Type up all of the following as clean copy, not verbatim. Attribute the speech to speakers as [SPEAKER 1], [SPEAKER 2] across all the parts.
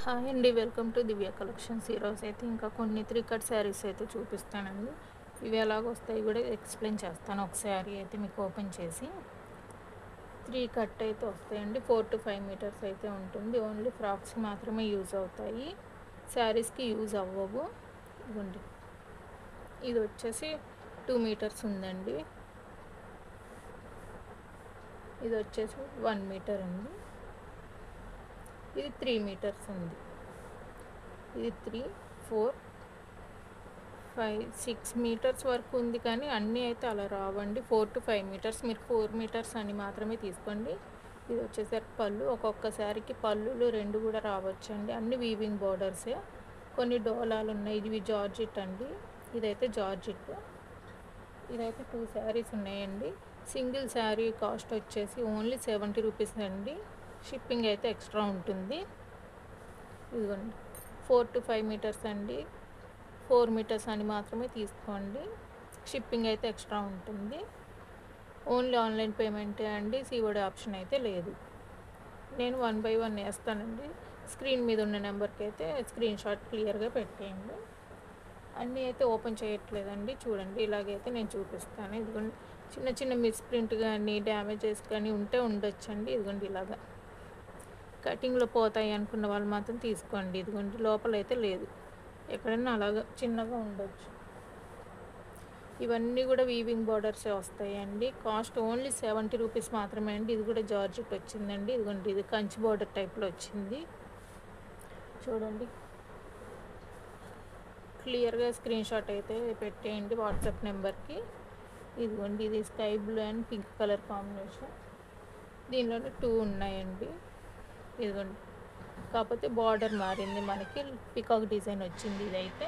[SPEAKER 1] Hi అండి, welcome to Divya collections. ఈరోజు అయితే ఇంకా కొన్ని 3 కట్ శారీస్ అయితే చూపిస్తానండి. ఇవి ఎలాగొస్తాయి కూడా ఎక్స్ప్లెయిన్ చేస్తాను. ఒక శారీ అయితే మీకు ఓపెన్ చేసి 3 కట్ అయితే వస్తాయండి. 4 to 5 మీటర్స్ అయితే ఉంటుంది. ఓన్లీ ఫ్రాక్స్ మాత్రమే యూజ్ అవుతాయి, శారీస్కి యూజ్ అవ్వవు. ఇవ్వండి, ఇది వచ్చేసి 2 మీటర్స్ ఉందండి. ఇది వచ్చేసి 1 మీటర్ అండి. ఇది 3 మీటర్స్ ఉంది. ఇది 3, 4, 5, 6 మీటర్స్ వరకు ఉంది, కానీ అన్నీ అయితే అలా రావండి. 4 to 5 మీటర్స్, మీరు 4 మీటర్స్ అని మాత్రమే తీసుకోండి. ఇది వచ్చేసరికి పళ్ళు, ఒక్కొక్కసారికి పళ్ళులు 2 కూడా రావచ్చండి. అన్ని వీవింగ్ బోర్డర్సే, కొన్ని డోలాలు ఉన్నాయి. ఇవి జార్జిట్ అండి, ఇదైతే జార్జిట్. ఇదైతే 2 శారీస్ ఉన్నాయండి. సింగిల్ శారీ కాస్ట్ వచ్చేసి ఓన్లీ 70 రూపీస్ అండి. షిప్పింగ్ అయితే ఎక్స్ట్రా ఉంటుంది. ఇదిగోండి, 4 to 5 మీటర్స్ అండి. 4 మీటర్స్ అని మాత్రమే తీసుకోండి, షిప్పింగ్ అయితే ఎక్స్ట్రా ఉంటుంది. ఓన్లీ ఆన్లైన్ పేమెంటే అండి, సిఓడి ఆప్షన్ అయితే లేదు. నేను 1 by 1 వేస్తానండి. స్క్రీన్ మీద ఉన్న నెంబర్కి అయితే స్క్రీన్ షాట్ క్లియర్గా పెట్టేయండి. అన్నీ అయితే ఓపెన్ చేయట్లేదండి, చూడండి. ఇలాగైతే నేను చూపిస్తాను. ఇదిగోండి, చిన్న చిన్న మిస్ప్రింట్ కానీ డ్యామేజెస్ కానీ ఉంటే ఉండొచ్చండి. ఇదిగోండి, ఇలాగా కటింగ్లో పోతాయి అనుకున్న వాళ్ళు మాత్రం తీసుకోండి. ఇదిగోండి, లోపలైతే లేదు, ఎక్కడైనా అలాగా చిన్నగా ఉండొచ్చు. ఇవన్నీ కూడా వీవింగ్ బార్డర్సే వస్తాయండి. కాస్ట్ ఓన్లీ 70 రూపీస్ మాత్రమే అండి. ఇది కూడా జార్జెట్ వచ్చిందండి. ఇదిగోండి, ఇది కంచి బార్డర్ టైప్లో వచ్చింది. చూడండి, క్లియర్గా స్క్రీన్ షాట్ అయితే పెట్టేయండి వాట్సాప్ నెంబర్కి. ఇదిగోండి, ఇది sky blue and pink colour combination. దీనిలోనే 2 ఉన్నాయండి. ఇదిగోండి, కాకపోతే బార్డర్ మారింది, మనకి పికాక్ డిజైన్ వచ్చింది. ఇదైతే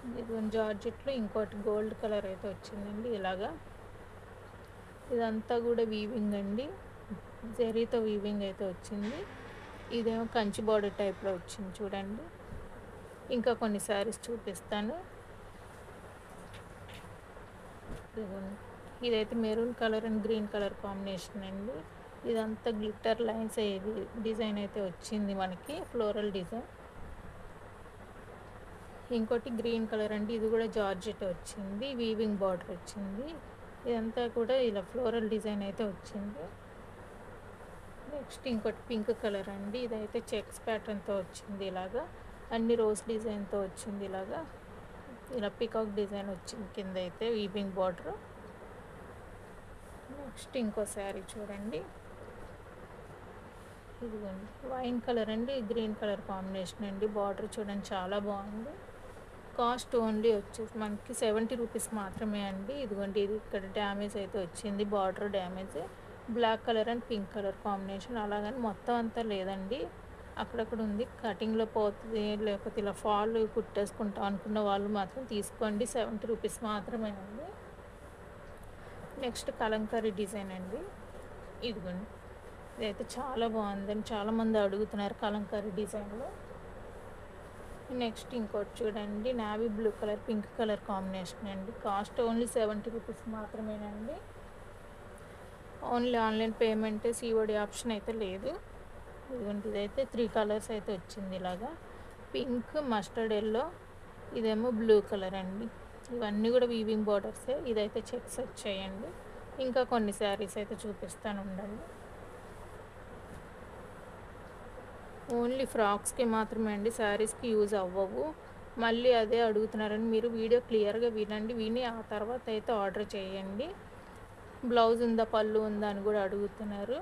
[SPEAKER 1] ఇదిగోండి, జార్జెట్లో ఇంకోటి గోల్డ్ కలర్ అయితే వచ్చిందండి. ఇలాగా ఇదంతా కూడా వీవింగ్ అండి, జరీతో వీవింగ్ అయితే వచ్చింది. ఇదేమో కంచి బార్డర్ టైప్లో వచ్చింది, చూడండి. ఇంకా కొన్ని శారీస్ చూపిస్తాను. ఇదైతే maroon colour and green colour combination అండి. ఇదంతా గ్లిట్టర్ లైన్స్ డిజైన్ అయితే వచ్చింది మనకి, ఫ్లోరల్ డిజైన్. ఇంకోటి గ్రీన్ కలర్ అండి, ఇది కూడా జార్జెట్ వచ్చింది, వీవింగ్ బార్డర్ వచ్చింది. ఇదంతా కూడా ఇలా ఫ్లోరల్ డిజైన్ అయితే వచ్చింది. నెక్స్ట్ ఇంకోటి పింక్ కలర్ అండి, ఇదైతే చెక్స్ ప్యాటర్న్తో వచ్చింది. ఇలాగా అన్ని రోజ్ డిజైన్తో వచ్చింది. ఇలాగా ఇలా పికాక్ డిజైన్ వచ్చింది కింద అయితే వీవింగ్ బార్డర్. నెక్స్ట్ ఇంకో శారీ చూడండి. ఇదిగోండి, వైన్ కలర్ అండి, గ్రీన్ కలర్ కాంబినేషన్ అండి. బార్డర్ చూడండి, చాలా బాగుంది. కాస్ట్ ఓన్లీ వచ్చేసి మనకి 70 రూపీస్ మాత్రమే అండి. ఇదిగోండి, ఇది ఇక్కడ డ్యామేజ్ అయితే వచ్చింది, border damage. Black colour and pink colour combination. అలాగని మొత్తం అంతా లేదండి, అక్కడక్కడ ఉంది. కటింగ్లో పోతుంది, లేకపోతే ఇలా ఫాల్ కుట్టేసుకుంటాం అనుకున్న వాళ్ళు మాత్రం తీసుకోండి, 70 రూపీస్ మాత్రమేనండి. నెక్స్ట్ కలంకారీ డిజైన్ అండి. ఇదిగోండి, ఇదైతే చాలా బాగుందని చాలామంది అడుగుతున్నారు కలంకారీ డిజైన్లో. నెక్స్ట్ ఇంకోటి చూడండి, navy blue colour pink colour combination అండి. కాస్ట్ ఓన్లీ 70 రూపీస్ మాత్రమేనండి. Only online payment, COD option అయితే లేదు. ఇదిగోండి, ఇదైతే 3 కలర్స్ అయితే వచ్చింది. ఇలాగా పింక్, మస్టర్డ్ ఎల్లో, ఇదేమో బ్లూ కలర్ అండి. ఇవన్నీ కూడా వీవింగ్ బార్డర్సే. ఇదైతే చెక్స్ వచ్చాయండి. ఇంకా కొన్ని శారీస్ అయితే చూపిస్తాను, ఉండండి. ఓన్లీ ఫ్రాక్స్కి మాత్రమే అండి, శారీస్కి యూజ్ అవ్వవు. మళ్ళీ అదే అడుగుతున్నారని మీరు వీడియో క్లియర్గా వినండి, విని ఆ తర్వాత అయితే ఆర్డర్ చేయండి. బ్లౌజ్ ఉందా, పళ్ళు ఉందా అని కూడా అడుగుతున్నారు.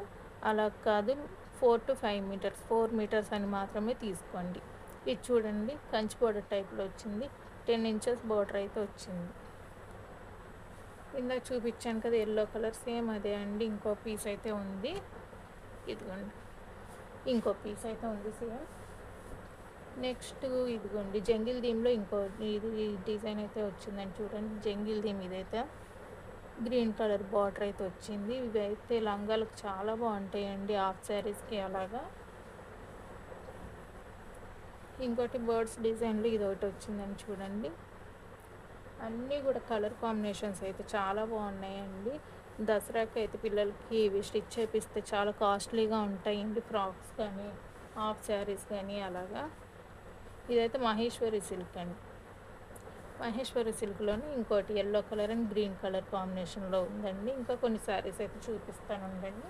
[SPEAKER 1] అలా కాదు, 4 to 5 మీటర్స్, 4 మీటర్స్ అని మాత్రమే తీసుకోండి. ఇది చూడండి, కంచి బోర్డర్ టైప్లో వచ్చింది, 10 ఇంచెస్ బోర్డర్ అయితే వచ్చింది. ఇందాక చూపించాను కదా ఎల్లో కలర్, సేమ్ అదే అండి. ఇంకో పీస్ అయితే ఉంది, ఇదిగోండి, ఇంకో పీస్ అయితే ఉంది సేమ్. నెక్స్ట్ ఇదిగోండి, జంగిల్ థీమ్లో ఇంకో ఇది డిజైన్ అయితే వచ్చిందని చూడండి. జంగిల్ థీమ్ ఇదైతే గ్రీన్ కలర్ బార్డర్ అయితే వచ్చింది. ఇవి అయితే లంగాలకు చాలా బాగుంటాయండి, హాఫ్ శారీస్కి అలాగా. ఇంకోటి బర్డ్స్ డిజైన్లో ఇది ఒకటి వచ్చిందని చూడండి. అన్నీ కూడా కలర్ కాంబినేషన్స్ అయితే చాలా బాగున్నాయండి. దసరాకి అయితే పిల్లలకి ఇవి స్టిచ్ చేపిస్తే చాలా కాస్ట్లీగా ఉంటాయండి, ఫ్రాక్స్ కానీ హాఫ్ శారీస్ కానీ అలాగా. ఇదైతే మహేశ్వరి సిల్క్ అండి. మహేశ్వరి సిల్క్లోనే ఇంకోటి yellow colour and green colour కాంబినేషన్లో ఉందండి. ఇంకా కొన్ని శారీస్ అయితే చూపిస్తాను ఉండండి.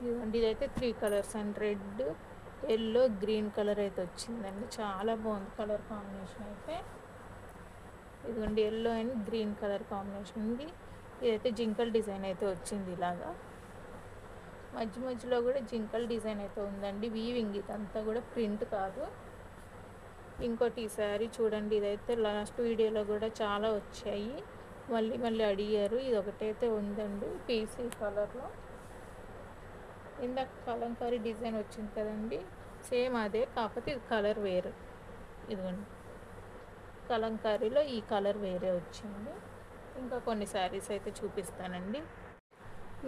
[SPEAKER 1] ఇదిగోండి, ఇదైతే 3 colours and red, yellow, green colour అయితే వచ్చిందండి. చాలా బాగుంది కలర్ కాంబినేషన్ అయితే. ఇదిగోండి, yellow and green colour combination ఉంది. ఇదైతే జింకల్ డిజైన్ అయితే వచ్చింది ఇలాగా. మధ్య మధ్యలో కూడా జింకల్ డిజైన్ అయితే ఉందండి. వీవింగ్ ఇదంతా కూడా ప్రింట్ కాదు. ఇంకోటి ఈ శారీ చూడండి, ఇదైతే లాస్ట్ వీడియోలో కూడా చాలా వచ్చాయి, మళ్ళీ మళ్ళీ అడిగారు. ఇది ఒకటైతే ఉందండి పీసీ కలర్లో. ఇందాక కలంకారీ డిజైన్ వచ్చింది కదండి, సేమ్ అదే, కాకపోతే ఇది కలర్ వేరు. ఇదిగోండి, కలంకారీలో ఈ కలర్ వేరే వచ్చింది. ఇంకా కొన్ని శారీస్ అయితే చూపిస్తానండి.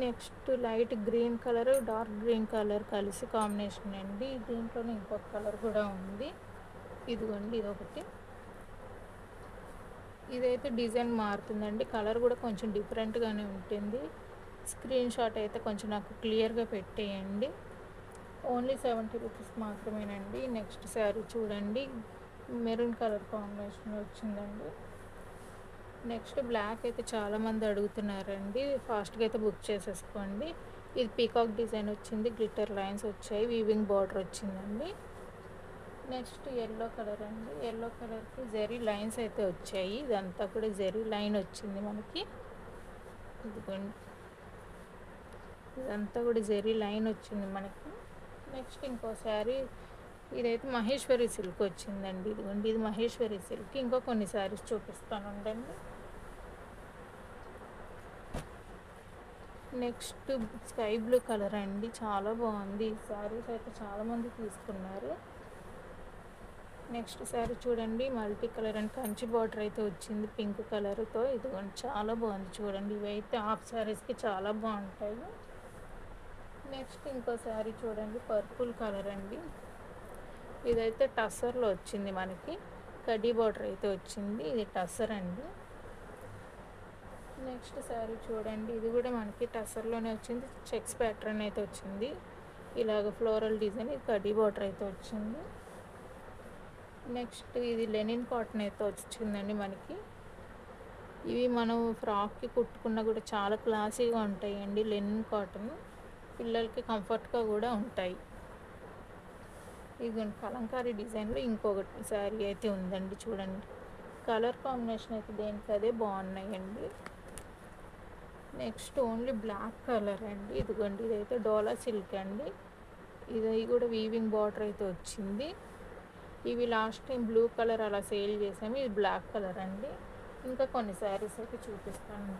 [SPEAKER 1] Next light green colour, dark green colour కలిసి కాంబినేషన్ అండి. దీంట్లోనే ఇంకొక కలర్ కూడా ఉంది. ఇదిగోండి, ఇదొకటి. ఇదైతే డిజైన్ మారుతుందండి, కలర్ కూడా కొంచెం డిఫరెంట్గానే ఉంటుంది. స్క్రీన్ షాట్ అయితే కొంచెం నాకు క్లియర్గా పెట్టేయండి. ఓన్లీ 70 రూపీస్ మాత్రమేనండి. నెక్స్ట్ శారీ చూడండి, మెరూన్ కలర్ కాంబినేషన్ వచ్చిందండి. నెక్స్ట్ బ్లాక్ అయితే చాలామంది అడుగుతున్నారండి, ఫాస్ట్గా అయితే బుక్ చేసేసుకోండి. ఇది పీకాక్ డిజైన్ వచ్చింది, గ్లిటర్ లైన్స్ వచ్చాయి, వీవింగ్ బార్డర్ వచ్చిందండి. నెక్స్ట్ ఎల్లో కలర్ అండి. ఎల్లో కలర్కి జెరీ లైన్స్ అయితే వచ్చాయి. ఇదంతా కూడా జెరీ లైన్ వచ్చింది మనకి. ఇదిగోండి, ఇదంతా కూడా జెరీ లైన్ వచ్చింది మనకి. నెక్స్ట్ ఇంకో శారీ, ఇదైతే మహేశ్వరి సిల్క్ వచ్చిందండి. ఇదిగోండి, ఇది మహేశ్వరి సిల్క్. ఇంకా కొన్ని శారీస్ చూపిస్తాను ఉండండి. నెక్స్ట్ స్కై బ్లూ కలర్ అండి, చాలా బాగుంది. ఈ శారీస్ అయితే చాలామంది తీసుకున్నారు. నెక్స్ట్ శారీ చూడండి, multi colour and Kanchi border అయితే వచ్చింది పింక్ కలర్తో. ఇదిగోండి, చాలా బాగుంది చూడండి. ఇవైతే హాఫ్ శారీస్కి చాలా బాగుంటాయి. నెక్స్ట్ ఇంకో శారీ చూడండి, పర్పుల్ కలర్ అండి. ఇదైతే టస్సర్లో వచ్చింది మనకి, కడ్డీ బార్డర్ అయితే వచ్చింది. ఇది టస్సర్ అండి. నెక్స్ట్ శారీ చూడండి, ఇది కూడా మనకి టస్సర్లోనే వచ్చింది, చెక్స్ ప్యాటర్న్ అయితే వచ్చింది, ఇలాగ ఫ్లోరల్ డిజైన్. ఇది కడ్డీ బార్డర్ అయితే వచ్చింది. నెక్స్ట్ ఇది లెనిన్ కాటన్ అయితే వచ్చిందండి మనకి. ఇవి మనం ఫ్రాక్కి కుట్టుకున్నా కూడా చాలా క్లాసీగా ఉంటాయండి. లెనిన్ కాటన్ పిల్లలకి కంఫర్ట్గా కూడా ఉంటాయి. ఇది కలంకారీ డిజైన్లో ఇంకొకటి శారీ అయితే ఉందండి చూడండి. కలర్ కాంబినేషన్ అయితే దేనికి అదే బాగున్నాయండి. నెక్స్ట్ ఓన్లీ బ్లాక్ కలర్ అండి. ఇదిగోండి, ఇదైతే డోలా సిల్క్ అండి. ఇది కూడా వీవింగ్ బార్డర్ అయితే వచ్చింది. ఇవి లాస్ట్ టైం బ్లూ కలర్ అలా సేల్ చేసాము, ఇది బ్లాక్ కలర్ అండి. ఇంకా కొన్ని శారీస్ అయితే చూపిస్తాను.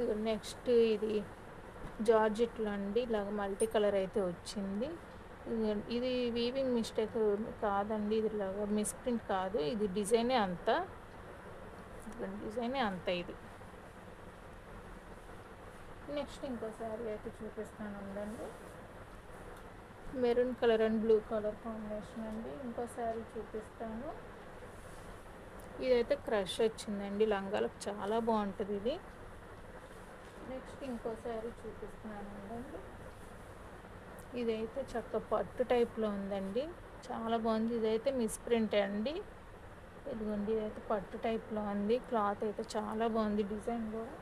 [SPEAKER 1] ఇది నెక్స్ట్ ఇది జార్జెట్లో అండి, ఇలాగ మల్టీ కలర్ అయితే వచ్చింది. ఇది వీవింగ్ మిస్టేక్ కాదండి, ఇది ఇలాగ మిస్ప్రింట్ కాదు, ఇది డిజైనే అంతా, డిజైనే అంతా ఇది. నెక్స్ట్ ఇంకో శారీ అయితే చూపిస్తాను ఉండండి, maroon colour and blue colour combination అండి. ఇంకో శారీ చూపిస్తాను. ఇదైతే క్రష్ వచ్చిందండి, లంగాలకు చాలా బాగుంటుంది ఇది. నెక్స్ట్ ఇంకో శారీ చూపిస్తున్నాను ఉండండి. ఇదైతే చక్క పట్టు టైప్లో ఉందండి, చాలా బాగుంది. ఇదైతే మిస్ప్రింట్ అండి. ఇదిగోండి, ఇదైతే పట్టు టైప్లో ఉంది, క్లాత్ అయితే చాలా బాగుంది, డిజైన్ కూడా.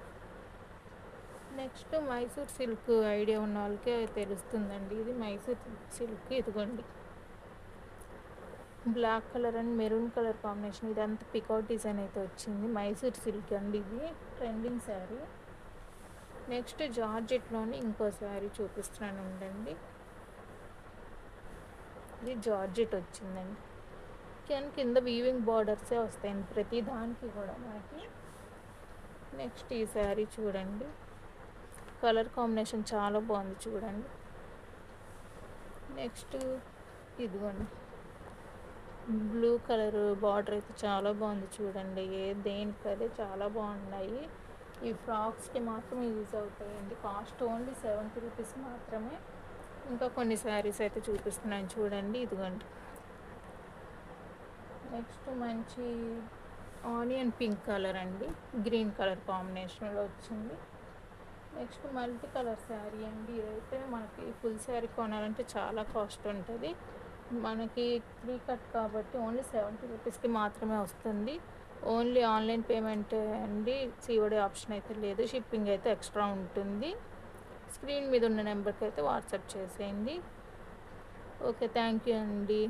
[SPEAKER 1] నెక్స్ట్ మైసూర్ సిల్క్ ఐడియా ఉన్న వాళ్ళకే తెలుస్తుందండి, ఇది మైసూర్ సిల్క్. ఇదిగోండి, black colour and maroon colour combination, ఇదంతా పికాక్ డిజైన్ అయితే వచ్చింది. మైసూర్ సిల్క్ అండి, ఇది ట్రెండింగ్ శారీ. నెక్స్ట్ జార్జెట్లోని ఇంకో శారీ చూపిస్తున్నాను ఉండండి. ఇది జార్జెట్ వచ్చిందండి, కింద వీవింగ్ బార్డర్సే వస్తాయండి ప్రతి దానికి కూడా మనకి. నెక్స్ట్ ఈ శారీ చూడండి, కలర్ కాంబినేషన్ చాలా బాగుంది చూడండి. నెక్స్ట్ ఇదిగోండి, బ్లూ కలర్ బార్డర్ అయితే చాలా బాగుంది చూడండి. దేనికదే చాలా బాగున్నాయి. ఈ ఫ్రాక్స్కి మాత్రం యూజ్ అవుతాయండి. కాస్ట్ ఓన్లీ 70 రూపీస్ మాత్రమే. ఇంకా కొన్ని శారీస్ అయితే చూపిస్తున్నాను చూడండి. ఇదిగోండి, నెక్స్ట్ మంచి ఆనియన్ పింక్ కలర్ అండి, గ్రీన్ కలర్ కాంబినేషన్లో వచ్చింది. నెక్స్ట్ మల్టీ కలర్ శారీ అండి. ఇదైతే మనకి ఫుల్ శారీ కొనాలంటే చాలా కాస్ట్ ఉంటుంది. మనకి 3 కట్ కాబట్టి ఓన్లీ 70 రూపీస్కి మాత్రమే వస్తుంది. ఓన్లీ ఆన్లైన్ పేమెంట్ అండి, COD ఆప్షన్ అయితే లేదు. షిప్పింగ్ అయితే ఎక్స్ట్రా ఉంటుంది. స్క్రీన్ మీద ఉన్న నెంబర్కి అయితే వాట్సాప్ చేసేయండి. ఓకే, థ్యాంక్ యూ అండి.